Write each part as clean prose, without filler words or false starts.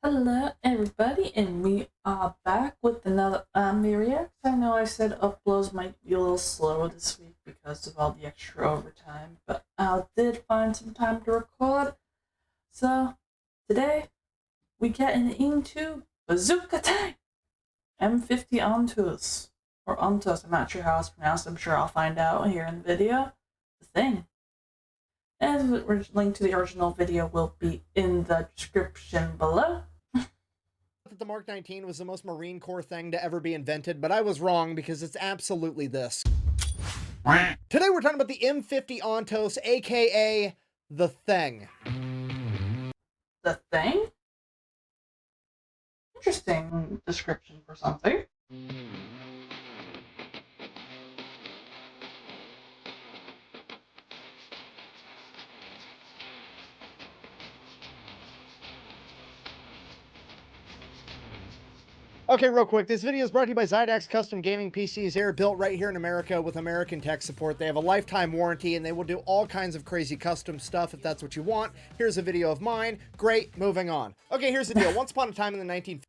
Hello everybody, and we are back with another anime react. I know I said uploads might be a little slow this week because of all the extra overtime, but I did find some time to record. So today we getting into Bazooka Tank M50 Ontos. Or Ontos, I'm not sure how it's pronounced, I'm sure I'll find out here in the video. The thing. And the link to the original video will be in the description below. That the Mark 19 was the most Marine Corps thing to ever be invented, but I was wrong because it's absolutely this. Today we're talking about the M50 Ontos, aka the Thing. The thing? Interesting description for something. Okay, real quick, this video is brought to you by Zydax Custom Gaming PCs. They're built right here in America with American tech support. They have a lifetime warranty, and they will do all kinds of crazy custom stuff if that's what you want. Here's a video of mine. Great, moving on. Okay, here's the deal. Once upon a time in the 1950s,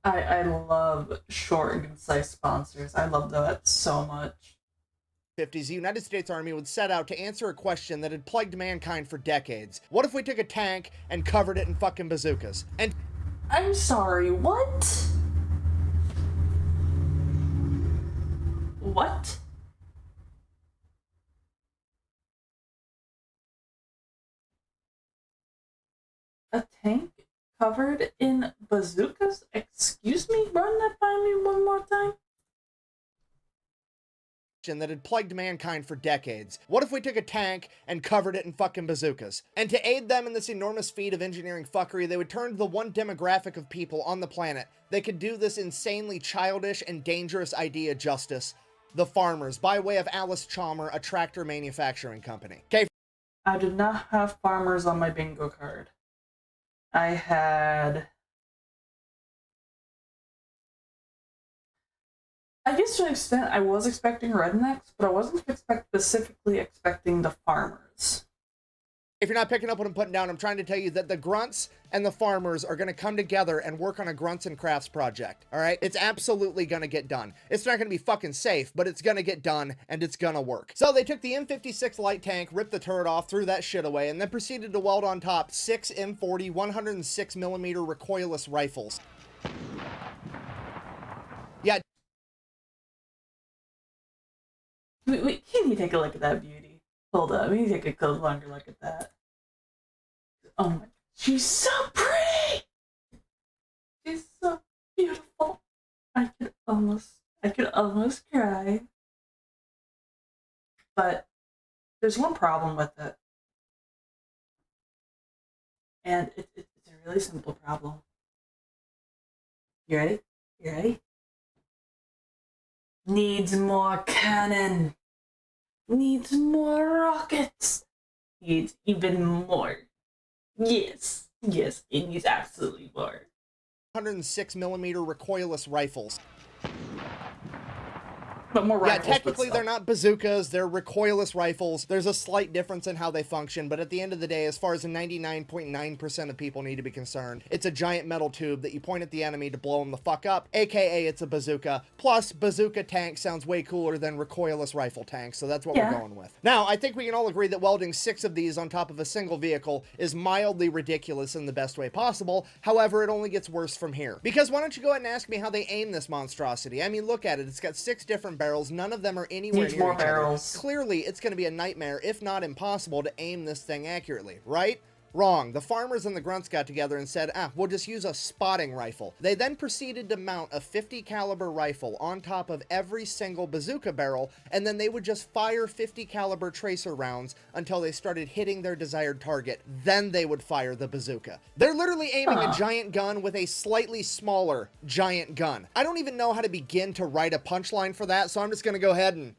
I love short and concise sponsors. I love that so much. the United States Army would set out to answer a question that had plagued mankind for decades. What if we took a tank and covered it in fucking bazookas? And I'm sorry, what? What? A tank covered in bazookas? Excuse me? Run that by me one more time? that had plagued mankind for decades. What if we took a tank and covered it in fucking bazookas? And to aid them in this enormous feat of engineering fuckery, they would turn to the one demographic of people on the planet that could do this insanely childish and dangerous idea justice: the farmers, by way of Alice Chalmer, a tractor manufacturing company. Okay. I did not have farmers on my bingo card. I had... I guess to an extent I was expecting rednecks, but I wasn't specifically expecting the farmers. If you're not picking up what I'm putting down, I'm trying to tell you that the grunts and the farmers are going to come together and work on a grunts and crafts project, all right? It's absolutely going to get done. It's not going to be fucking safe, but it's going to get done, and it's going to work. So they took the M56 light tank, ripped the turret off, threw that shit away, and then proceeded to weld on top 6 M40 106mm recoilless rifles. Yeah. Wait, can you take a look at that beauty? Hold up, we need to take a close longer look at that. Oh my, she's so pretty! She's so beautiful. I could almost cry. But there's one problem with it. And it's a really simple problem. You ready? You ready? Needs more cannon. Needs more rockets. Needs even more. Yes, it needs absolutely more. 106mm recoilless rifles. But more rifles. Yeah, technically they're not bazookas, they're recoilless rifles. There's a slight difference in how they function, but at the end of the day, as far as the 99.9% of people need to be concerned, it's a giant metal tube that you point at the enemy to blow them the fuck up, aka it's a bazooka. Plus, bazooka tank sounds way cooler than recoilless rifle tank, so that's what we're going with. Now, I think we can all agree that welding 6 of these on top of a single vehicle is mildly ridiculous in the best way possible. However, it only gets worse from here. Because why don't you go ahead and ask me how they aim this monstrosity? I mean, look at it. It's got 6 different barrels. None of them are anywhere near each other. Clearly, it's going to be a nightmare, if not impossible, to aim this thing accurately, right? Wrong. The farmers and the grunts got together and said, we'll just use a spotting rifle. They then proceeded to mount a 50 caliber rifle on top of every single bazooka barrel, and then they would just fire 50 caliber tracer rounds until they started hitting their desired target. Then they would fire the bazooka. They're literally aiming a giant gun with a slightly smaller giant gun. I don't even know how to begin to write a punchline for that, so I'm just gonna go ahead and...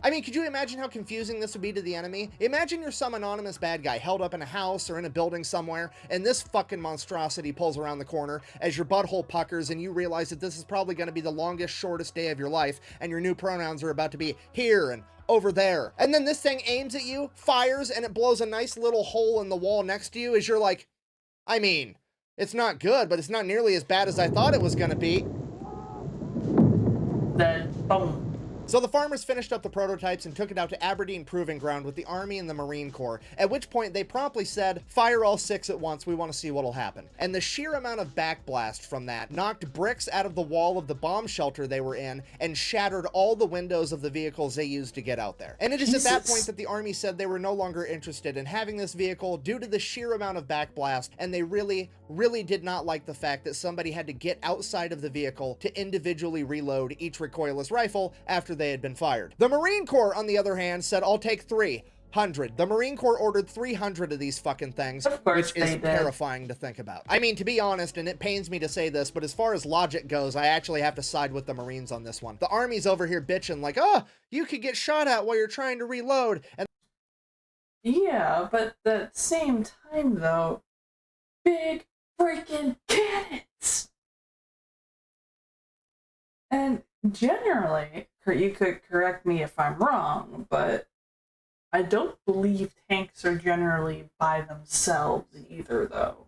I mean, could you imagine how confusing this would be to the enemy? Imagine you're some anonymous bad guy held up in a house or in a building somewhere, and this fucking monstrosity pulls around the corner as your butthole puckers and you realize that this is probably going to be the longest, shortest day of your life, and your new pronouns are about to be here and over there. And then this thing aims at you, fires, and it blows a nice little hole in the wall next to you as you're like, I mean, it's not good, but it's not nearly as bad as I thought it was gonna be. Then, boom. So the farmers finished up the prototypes and took it out to Aberdeen Proving Ground with the Army and the Marine Corps, at which point they promptly said, fire all 6 at once, we want to see what'll happen. And the sheer amount of backblast from that knocked bricks out of the wall of the bomb shelter they were in and shattered all the windows of the vehicles they used to get out there. And it is at that point that the Army said they were no longer interested in having this vehicle due to the sheer amount of backblast, and they really did not like the fact that somebody had to get outside of the vehicle to individually reload each recoilless rifle after they had been fired. The Marine Corps, on the other hand, said, I'll take 300. The Marine Corps ordered 300 of these fucking things, which is terrifying to think about. I mean, to be honest, and it pains me to say this, but as far as logic goes, I actually have to side with the Marines on this one. The Army's over here bitching like, oh, you could get shot at while you're trying to reload. And yeah, but at the same time, though, big freaking cannons! And generally, you could correct me if I'm wrong, but I don't believe tanks are generally by themselves either, though.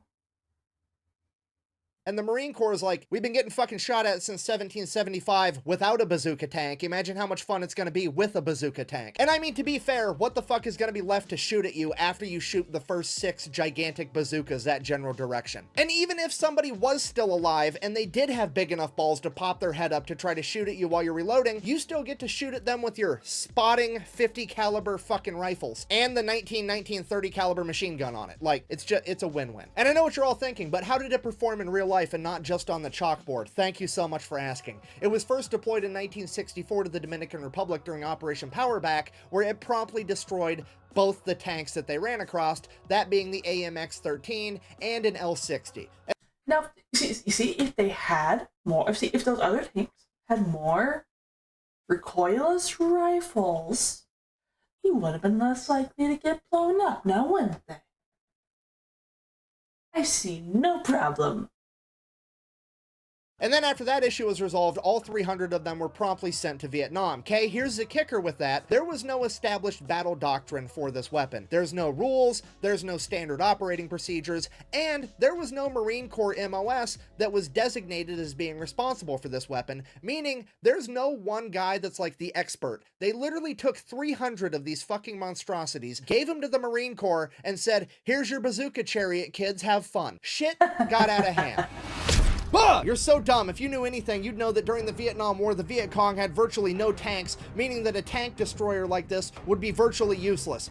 And the Marine Corps is like, we've been getting fucking shot at since 1775 without a bazooka tank. Imagine how much fun it's gonna be with a bazooka tank. And I mean, to be fair, what the fuck is gonna be left to shoot at you after you shoot the first 6 gigantic bazookas that general direction? And even if somebody was still alive and they did have big enough balls to pop their head up to try to shoot at you while you're reloading, you still get to shoot at them with your spotting 50 caliber fucking rifles and the 1930 caliber machine gun on it. Like, it's a win-win. And I know what you're all thinking, but how did it perform in real life and not just on the chalkboard? Thank you so much for asking. It was first deployed in 1964 to the Dominican Republic during Operation Powerback, where it promptly destroyed both the tanks that they ran across, that being the AMX-13 and an L-60. Now, you see, if they had more, if those other tanks had more recoilless rifles, he would have been less likely to get blown up, now wouldn't they? I see no problem. And then after that issue was resolved, all 300 of them were promptly sent to Vietnam. Okay, here's the kicker with that. There was no established battle doctrine for this weapon. There's no rules, there's no standard operating procedures, and there was no Marine Corps MOS that was designated as being responsible for this weapon, meaning there's no one guy that's like the expert. They literally took 300 of these fucking monstrosities, gave them to the Marine Corps, and said, here's your bazooka chariot, kids, have fun. Shit got out of hand. You're so dumb. If you knew anything, you'd know that during the Vietnam War, the Viet Cong had virtually no tanks, meaning that a tank destroyer like this would be virtually useless.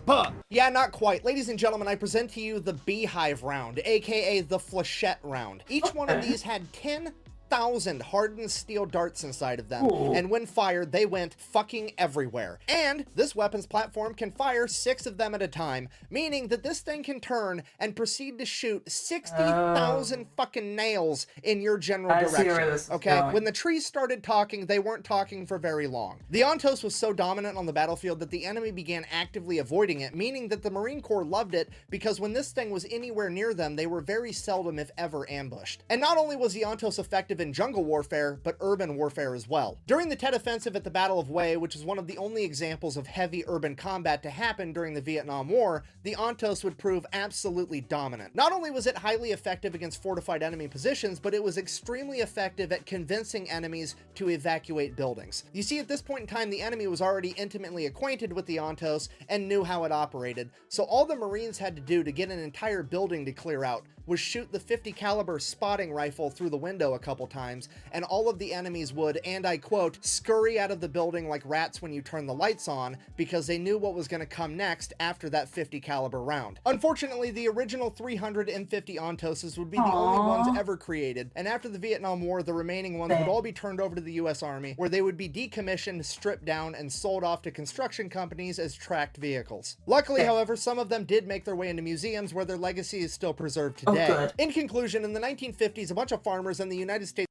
Yeah, not quite. Ladies and gentlemen, I present to you the Beehive round, aka the Flechette round. Each one of these had 10,000 hardened steel darts inside of them, and when fired, they went fucking everywhere. And this weapon's platform can fire 6 of them at a time, meaning that this thing can turn and proceed to shoot 60,000 fucking nails in your general direction. I see where this is going. When the trees started talking, they weren't talking for very long. The Ontos was so dominant on the battlefield that the enemy began actively avoiding it, meaning that the Marine Corps loved it because when this thing was anywhere near them, they were very seldom, if ever, ambushed. And not only was the Ontos effective in jungle warfare, but urban warfare as well. During the Tet Offensive at the Battle of Hue, which is one of the only examples of heavy urban combat to happen during the Vietnam War, the Ontos would prove absolutely dominant. Not only was it highly effective against fortified enemy positions, but it was extremely effective at convincing enemies to evacuate buildings. You see, at this point in time, the enemy was already intimately acquainted with the Ontos and knew how it operated, so all the Marines had to do to get an entire building to clear out was shoot the 50 caliber spotting rifle through the window a couple times, and all of the enemies would, and I quote, scurry out of the building like rats when you turn the lights on, because they knew what was going to come next after that 50 caliber round. Unfortunately, the original 300 M50 Ontoses would be the only ones ever created, and after the Vietnam War, the remaining ones would all be turned over to the US Army, where they would be decommissioned, stripped down, and sold off to construction companies as tracked vehicles. Luckily, however, some of them did make their way into museums where their legacy is still preserved today. In conclusion, in the 1950s, a bunch of farmers in the United States...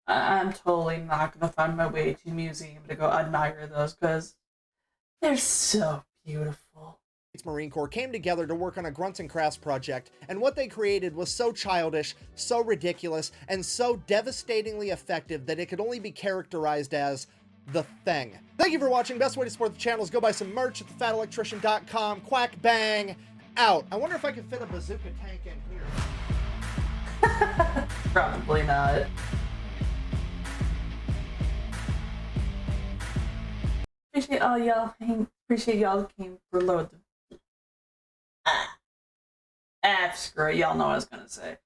I'm totally not going to find my way to a museum to go admire those, because they're so beautiful. Marine Corps came together to work on a grunts and crafts project, and what they created was so childish, so ridiculous, and so devastatingly effective that it could only be characterized as the thing. Thank you for watching. Best way to support the channel is go buy some merch at thefatelectrician.com. Quack bang out. I wonder if I can fit a bazooka tank in here. Probably not. Appreciate all y'all. Appreciate y'all that came for load. Screw it. Y'all know what I was gonna say.